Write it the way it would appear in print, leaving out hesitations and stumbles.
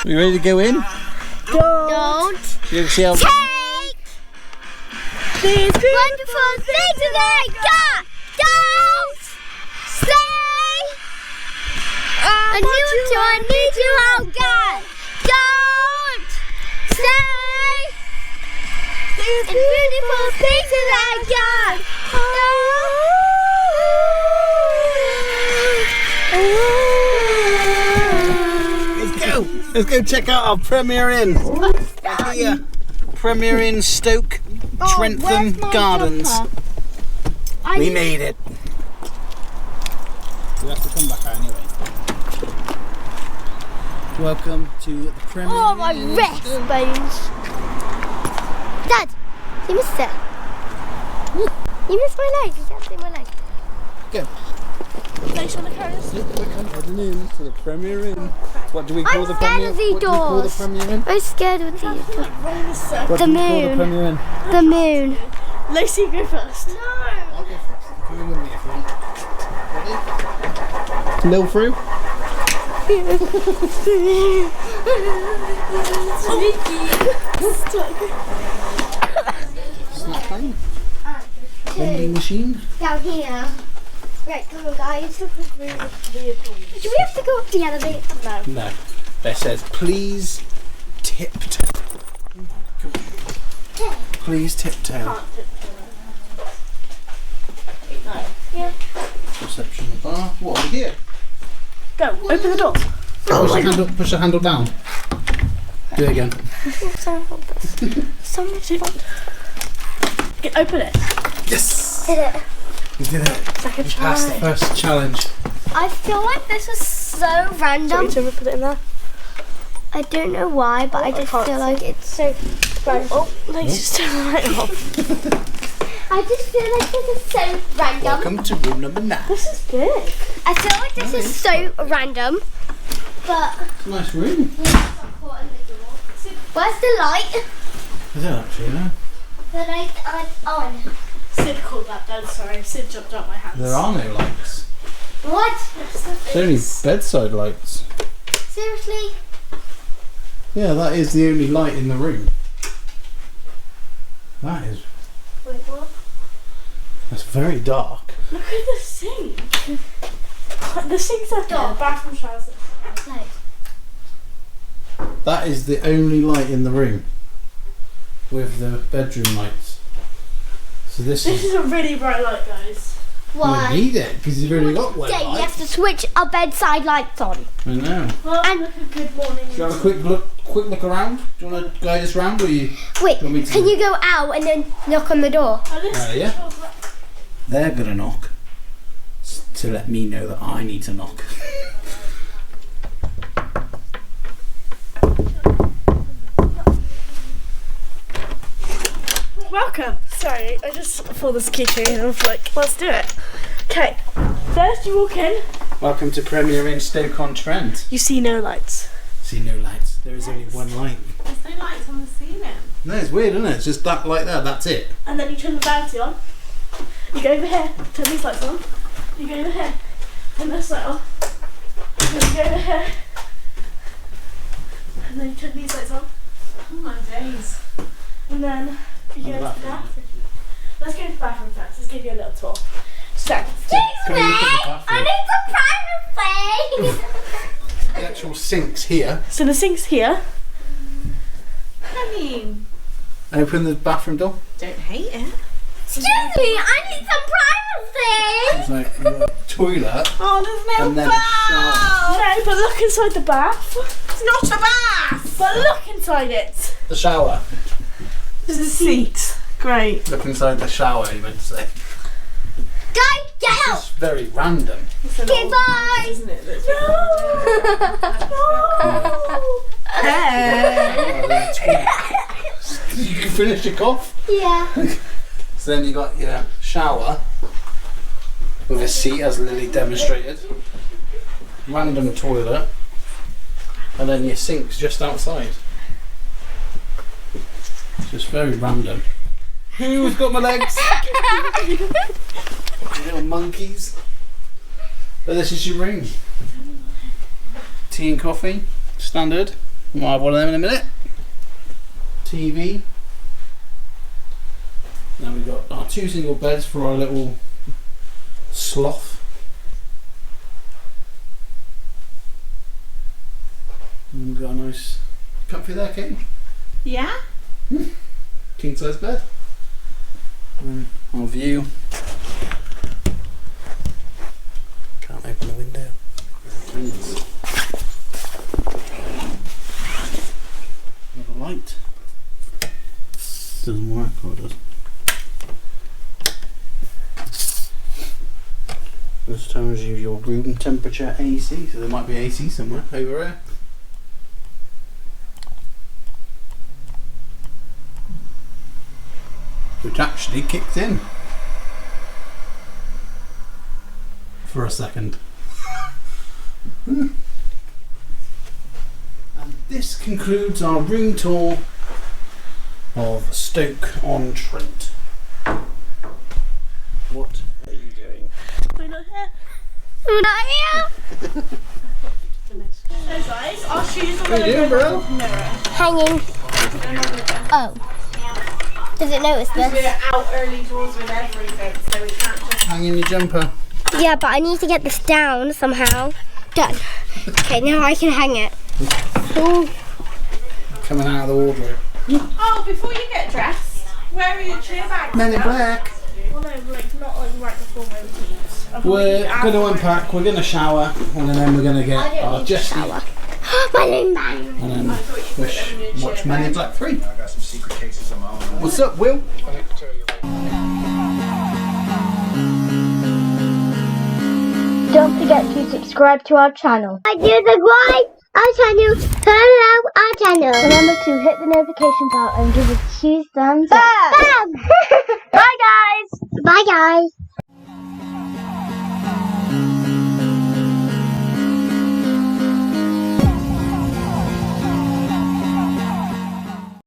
You ready to go in? Don't You see how take these wonderful things that I got. Don't stay. I need you, oh God. Don't stay. These beautiful things that I got. Let's go check out our Premier Inn. Here, Premier Inn Stoke, Trentham Gardens. We made it. We have to come back out anyway. Welcome to the Premier Inn. Oh, my wrist bones. Dad, you missed it. You missed my leg. You can't see my leg. Go. Place on the carrots. We're heading in to the Premier Inn. What do we call the scared Premier? of these What do we call the doors. Premier Inn? I'm scared of these doors. What The do we call the moon. Premier Inn? The moon. Lacey, go first. No. I'll go first. Come in with me if you want. Ready? Nil through. Snack time. Vending machine. Down here. Right, come on, guys. Do we have to go up the elevator? No. Beth says, please tiptoe. Please tiptoe. Yeah. Reception bar. What are we here? Go, open the door. Push the handle down. Do it again. Open it. Yes! Did it. We did it. It's like a We passed the first challenge. I feel like this was so random. Do you want me to put it in there? I don't know why, but I just can't feel like it's so random. Oh, Lacey's turn the light off. I just feel like this is so random. Welcome to room number 9. This is good. I feel like this is so random, but It's a nice room. where's the light? Is it actually, no? The light aren't on. Sid called that down, sorry. Sid jumped out my hands. There are no lights. What? It's only bedside lights. Seriously? Yeah, that is the only light in the room. That is. Wait, what? That's very dark. Look at the sink. The sink's up there, the bathroom showers. Light. That is the only light in the room. With the bedroom lights. So this is a really bright light, guys. Why? You need it because you've only got one Yeah, you light. have to switch our bedside lights on. I know. Well, And- look a good morning. Do you have a quick look around? Do you want to guide us round or you? Wait, Want me to- can you go out and then knock on the door? Yeah. They're gonna knock to let me know that I need to knock. Welcome. Sorry, I just pulled this keychain and I was like, let's do it. Okay, first you walk in. Welcome to Premier Inn Stoke-on-Trent. You see no lights. See no lights. There is only one light. There's no lights on the ceiling. No, it's weird, isn't it? It's just that light there. That's it. And then you turn the vanity on. You go over here, turn these lights on. You go over here, turn this light on. And then you go over here. And then you turn these lights on. Oh my days. And then you go to the bathroom. Let's go to the bathroom first. Let's give you a little tour. So, Excuse me, Can we look at the I bathroom? need some private space. The actual sink's here. so the sink's here. I mean, Open the bathroom door. don't hate it. Excuse me, I need some privacy. It's like you've got a toilet Oh, there's no and then a shower. No, but look inside the bath. It's not a bath. But look inside it. The shower. There's a seat. Great. Look inside the shower, you meant to say. Guys, get out. It's very random. It's an old Goodbye. house, isn't it? That's You can finish your cough. Yeah. So then you got your shower with a seat, as Lily demonstrated. Random toilet, and then your sink's just outside. It's just very random. Who's got my legs? Little monkeys. But this is your room. Tea and coffee, standard. We'll have one of them in a minute. TV. Then we've got our 2 single beds for our little sloth. And we've got a nice comfy there, Kate. Yeah? King size bed. And our view. Can't open the window. Got a light. Doesn't work, or it does. This tells you your room temperature AC, so there might be AC somewhere over here. Which actually kicked in for a second. And this concludes our room tour of Stoke-on-Trent. What are you doing? We're not here. We're not here. So guys, our shoes are What are you doing, bro? Hanging. Oh. Does it notice We're this? out early doors with everything, so we can't just... Hang in your jumper. Yeah, but I need to get this down somehow. Done. Okay, now I can hang it. Ooh. Coming out of the wardrobe. Oh, before you get dressed, where are your cheer bags? Men in black. Well, no, like not like right before my routines. We're going to unpack, we're going to shower, and then we're going to get our Jessie. Shower. My loom bag. And then watch Men in Black 3. I got some secret cases of my own. What's up, Will? Don't forget to subscribe to our channel. I do subscribe our channel. Follow our channel. Remember to hit the notification bell and give us 2 thumbs up. Bam! Bye guys. Bye guys.